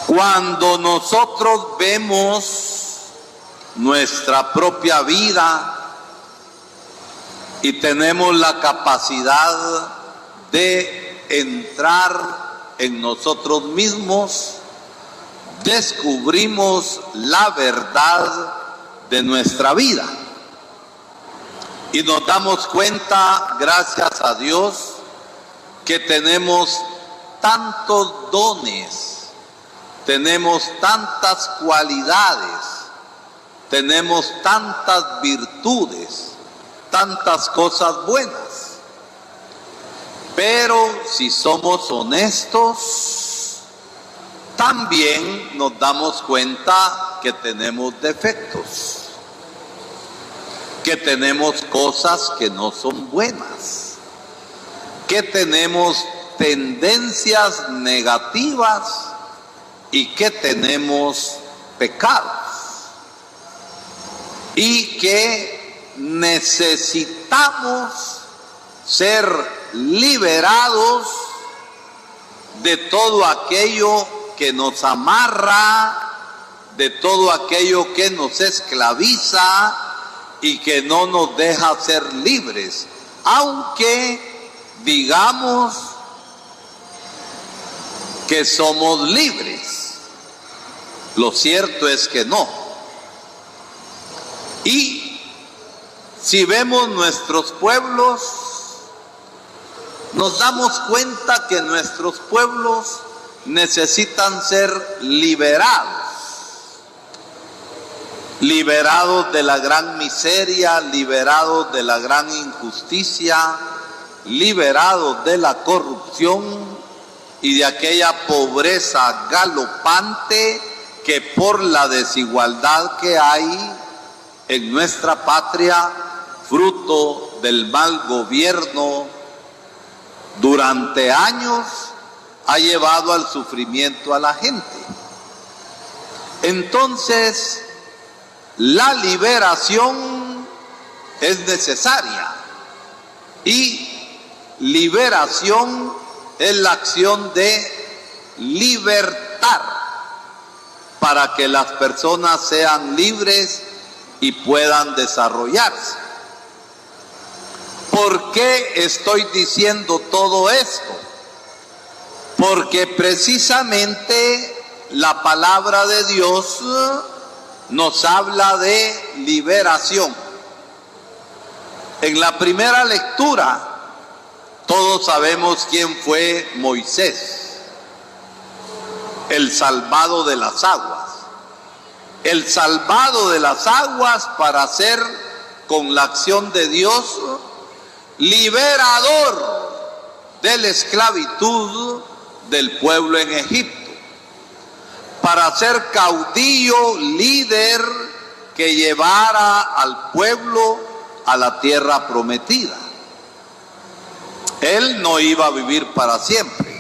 Cuando nosotros vemos nuestra propia vida y tenemos la capacidad de entrar en nosotros mismos, descubrimos la verdad de nuestra vida y nos damos cuenta, gracias a Dios, que tenemos tantos dones, tenemos tantas cualidades, tenemos tantas virtudes, tantas cosas buenas. Pero si somos honestos, también nos damos cuenta que tenemos defectos, que tenemos cosas que no son buenas, que tenemos tendencias negativas y que tenemos pecados y que necesitamos ser liberados de todo aquello que nos amarra, de todo aquello que nos esclaviza y que no nos deja ser libres, aunque digamos que somos libres. Lo cierto es que no. Y si vemos nuestros pueblos, nos damos cuenta que nuestros pueblos necesitan ser liberados. Liberados de la gran miseria, liberados de la gran injusticia, liberados de la corrupción y de aquella pobreza galopante que por la desigualdad que hay en nuestra patria, fruto del mal gobierno durante años, ha llevado al sufrimiento a la gente. Entonces, la liberación es necesaria y liberación es la acción de libertar para que las personas sean libres y puedan desarrollarse. ¿Por qué estoy diciendo todo esto? Porque precisamente la palabra de Dios nos habla de liberación. En la primera lectura, todos sabemos quién fue Moisés, el salvado de las aguas. El salvado de las aguas para ser, con la acción de Dios, liberador de la esclavitud del pueblo en Egipto, para ser caudillo, líder que llevara al pueblo a la tierra prometida. Él no iba a vivir para siempre.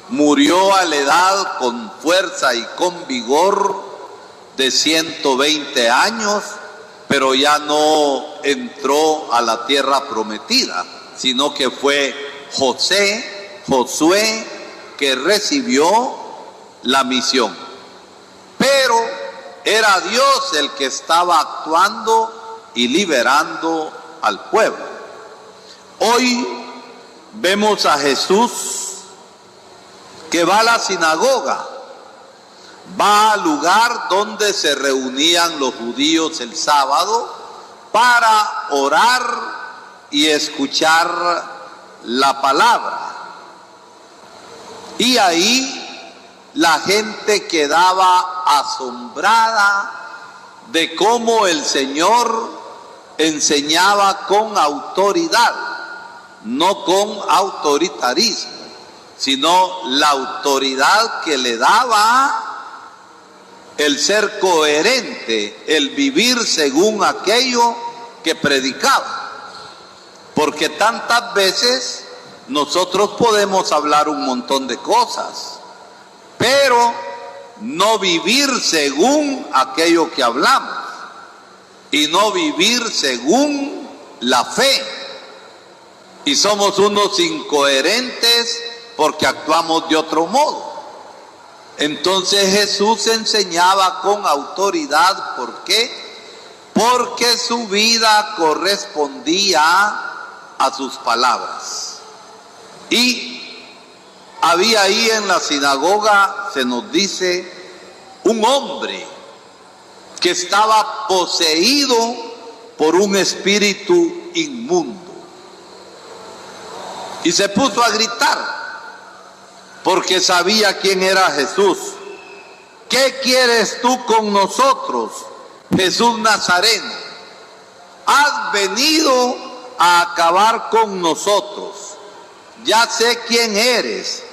Murió a la edad con fuerza y con vigor de 120 años, pero ya no entró a la tierra prometida, sino que fue Josué, que recibió la misión. Pero era Dios el que estaba actuando y liberando al pueblo. Hoy vemos a Jesús que va a la sinagoga, va al lugar donde se reunían los judíos el sábado para orar y escuchar la palabra. Y ahí la gente quedaba asombrada de cómo el Señor enseñaba con autoridad, no con autoritarismo, sino la autoridad que le daba el ser coherente, el vivir según aquello que predicaba. Porque tantas veces nosotros podemos hablar un montón de cosas, pero no vivir según aquello que hablamos y no vivir según la fe. Y somos unos incoherentes porque actuamos de otro modo. Entonces Jesús enseñaba con autoridad. ¿Por qué? Porque su vida correspondía a sus palabras. Y había ahí en la sinagoga, se nos dice, un hombre que estaba poseído por un espíritu inmundo. Y se puso a gritar, porque sabía quién era Jesús. ¿Qué quieres tú con nosotros, Jesús Nazareno? Has venido a acabar con nosotros. Ya sé quién eres,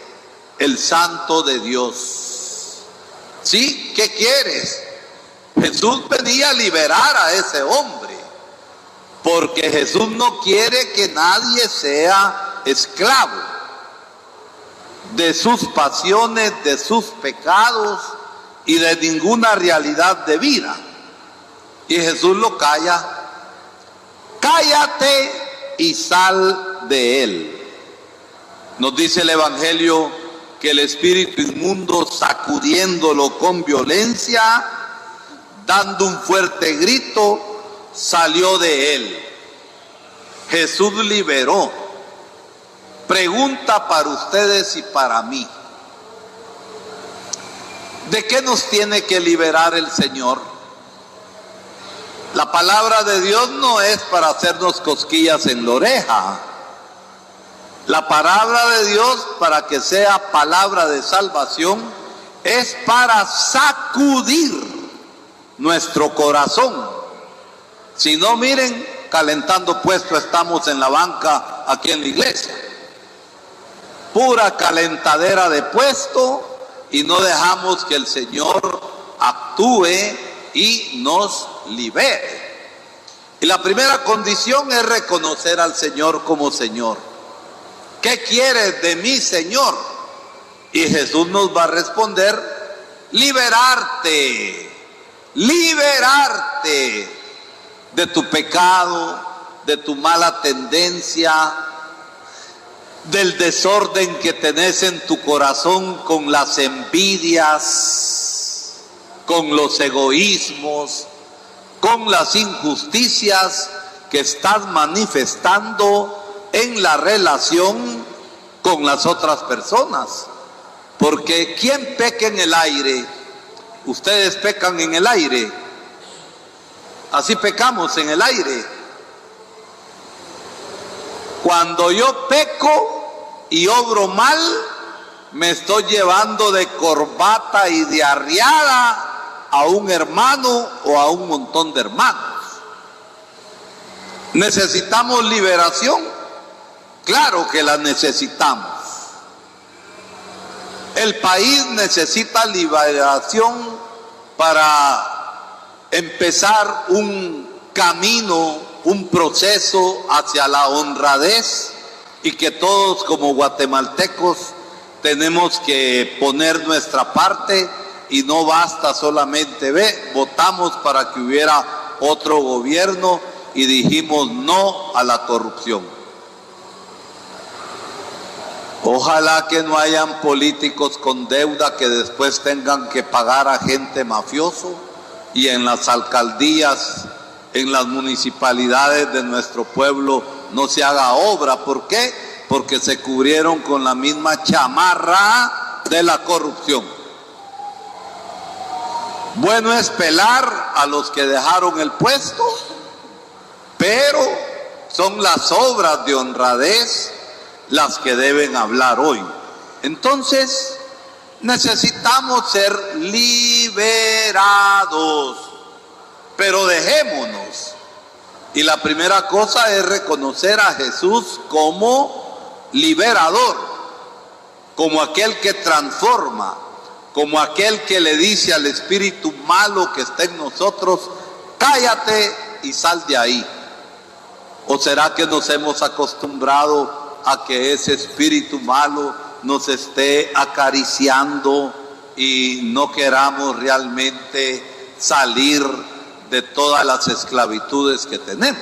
el Santo de Dios. ¿Sí? ¿Qué quieres? Jesús venía a liberar a ese hombre, porque Jesús no quiere que nadie sea esclavo de sus pasiones, de sus pecados y de ninguna realidad de vida. Y Jesús lo calla. Cállate y sal de él. Nos dice el Evangelio que el espíritu inmundo, sacudiéndolo con violencia, dando un fuerte grito, salió de él. Jesús liberó. Pregunta para ustedes y para mí: ¿de qué nos tiene que liberar el Señor? La palabra de Dios no es para hacernos cosquillas en la oreja. La palabra de Dios, para que sea palabra de salvación, es para sacudir nuestro corazón. Si no, miren, calentando puesto estamos en la banca aquí en la iglesia. Pura calentadera de puesto, y no dejamos que el Señor actúe y nos libere. Y la primera condición es reconocer al Señor como Señor. ¿Qué quieres de mí, Señor? Y Jesús nos va a responder: liberarte, liberarte de tu pecado, de tu mala tendencia, del desorden que tenés en tu corazón con las envidias, con los egoísmos, con las injusticias que estás manifestando en la relación con las otras personas. Porque ¿quién peca en el aire? Ustedes pecan en el aire. Así pecamos en el aire. Cuando yo peco y obro mal, me estoy llevando de corbata y de arriada a un hermano o a un montón de hermanos. ¿Necesitamos liberación? Claro que la necesitamos. El país necesita liberación para empezar un camino, un proceso hacia la honradez, y que todos como guatemaltecos tenemos que poner nuestra parte, y no basta solamente votamos para que hubiera otro gobierno y dijimos no a la corrupción. Ojalá que no hayan políticos con deuda que después tengan que pagar a gente mafioso, y en las alcaldías, en las municipalidades de nuestro pueblo no se haga obra. ¿Por qué? Porque se cubrieron con la misma chamarra de la corrupción. Bueno es pelar a los que dejaron el puesto, pero son las obras de honradez las que deben hablar hoy. Entonces, necesitamos ser liberados, pero dejémonos. Y la primera cosa es reconocer a Jesús como liberador, como aquel que transforma, como aquel que le dice al espíritu malo que está en nosotros: cállate y sal de ahí. ¿O será que nos hemos acostumbrado a que ese espíritu malo nos esté acariciando y no queramos realmente salir de todas las esclavitudes que tenemos?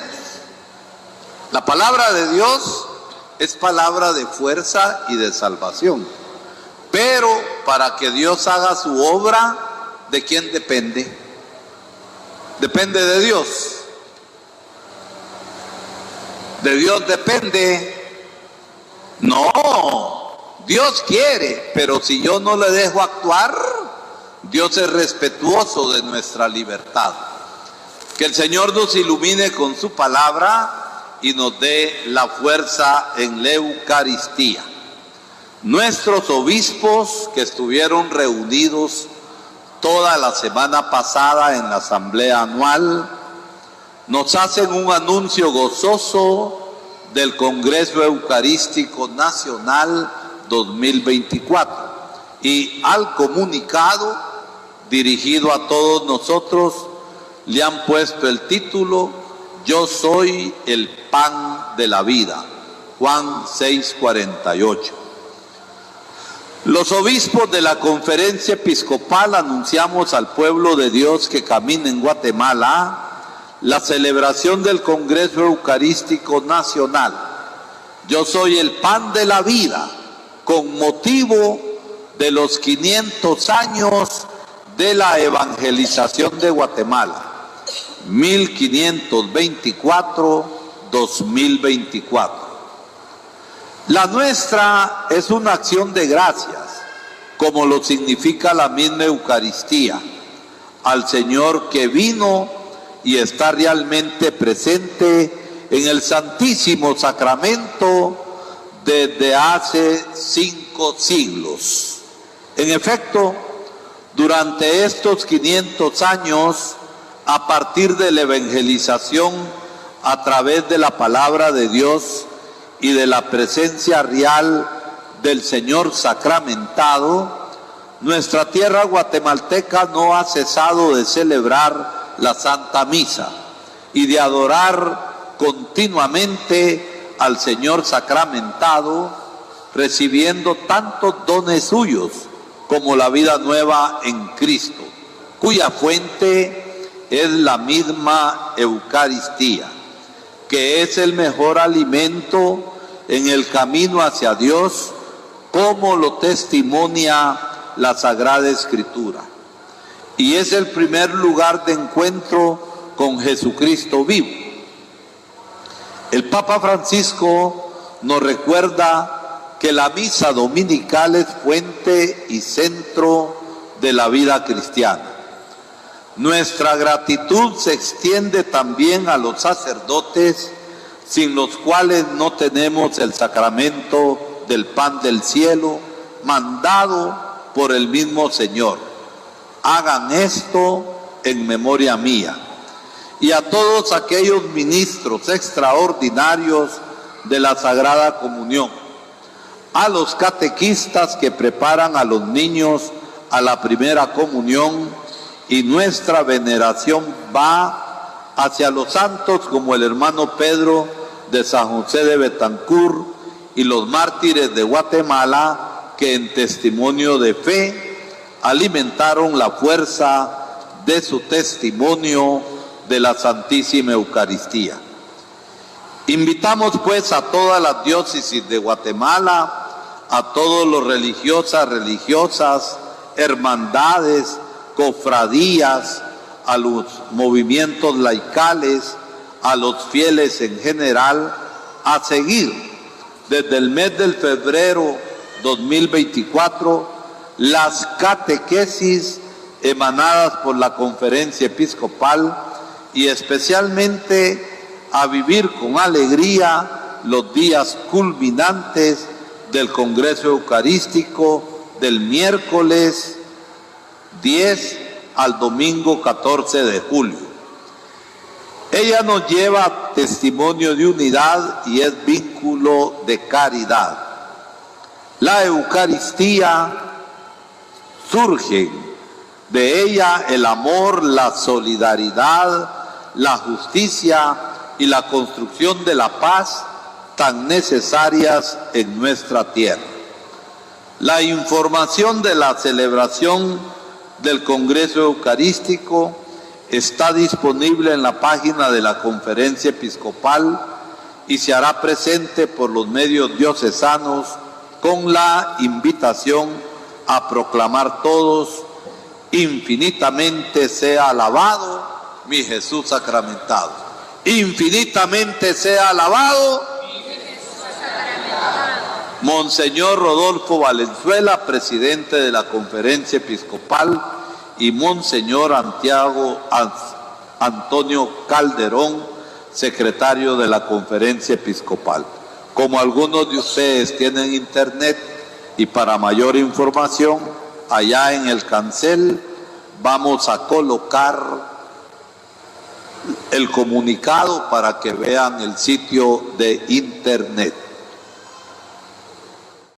La palabra de Dios es palabra de fuerza y de salvación. Pero para que Dios haga su obra, ¿de quién depende? Depende de Dios. ¿De Dios depende? No, Dios quiere, pero si yo no le dejo actuar, Dios es respetuoso de nuestra libertad. Que el Señor nos ilumine con su palabra y nos dé la fuerza en la Eucaristía. Nuestros obispos que estuvieron reunidos toda la semana pasada en la asamblea anual nos hacen un anuncio gozoso del Congreso Eucarístico Nacional 2024 y al comunicado dirigido a todos nosotros le han puesto el título Yo soy el pan de la vida, Juan 6:48. Los obispos de la Conferencia Episcopal anunciamos al pueblo de Dios que camina en Guatemala la celebración del Congreso Eucarístico Nacional. Yo soy el pan de la vida, con motivo de los 500 años de la evangelización de Guatemala, 1524-2024. La nuestra es una acción de gracias, como lo significa la misma Eucaristía, al Señor que vino y está realmente presente en el Santísimo Sacramento desde hace 5 siglos. En efecto, durante estos 500 años, a partir de la evangelización, a través de la palabra de Dios y de la presencia real del Señor sacramentado, nuestra tierra guatemalteca no ha cesado de celebrar la Santa Misa y de adorar continuamente al Señor sacramentado, recibiendo tantos dones suyos como la vida nueva en Cristo, cuya fuente es la misma Eucaristía, que es el mejor alimento en el camino hacia Dios, como lo testimonia la Sagrada Escritura. Y es el primer lugar de encuentro con Jesucristo vivo. El Papa Francisco nos recuerda que la misa dominical es fuente y centro de la vida cristiana. Nuestra gratitud se extiende también a los sacerdotes, sin los cuales no tenemos el sacramento del pan del cielo, mandado por el mismo Señor. Hagan esto en memoria mía. Y a todos aquellos ministros extraordinarios de la Sagrada Comunión, a los catequistas que preparan a los niños a la primera comunión, y nuestra veneración va hacia los santos como el hermano Pedro de San José de Betancur y los mártires de Guatemala que en testimonio de fe alimentaron la fuerza de su testimonio de la Santísima Eucaristía. Invitamos pues a todas las diócesis de Guatemala, a todos los religiosas, hermandades, cofradías, a los movimientos laicales, a los fieles en general, a seguir desde el mes de febrero 2024 las catequesis emanadas por la Conferencia Episcopal y especialmente a vivir con alegría los días culminantes del Congreso Eucarístico del miércoles 10 al domingo 14 de julio. Ella nos lleva testimonio de unidad y es vínculo de caridad. La Eucaristía surge de ella el amor, la solidaridad, la justicia y la construcción de la paz tan necesarias en nuestra tierra. La información de la celebración del Congreso Eucarístico está disponible en la página de la Conferencia Episcopal y se hará presente por los medios diocesanos con la invitación a proclamar todos: infinitamente sea alabado mi Jesús sacramentado. Infinitamente sea alabado Monseñor Rodolfo Valenzuela, presidente de la Conferencia Episcopal, y Monseñor Antonio Calderón, secretario de la Conferencia Episcopal. Como algunos de ustedes tienen internet, y para mayor información, allá en el cancel vamos a colocar el comunicado para que vean el sitio de internet.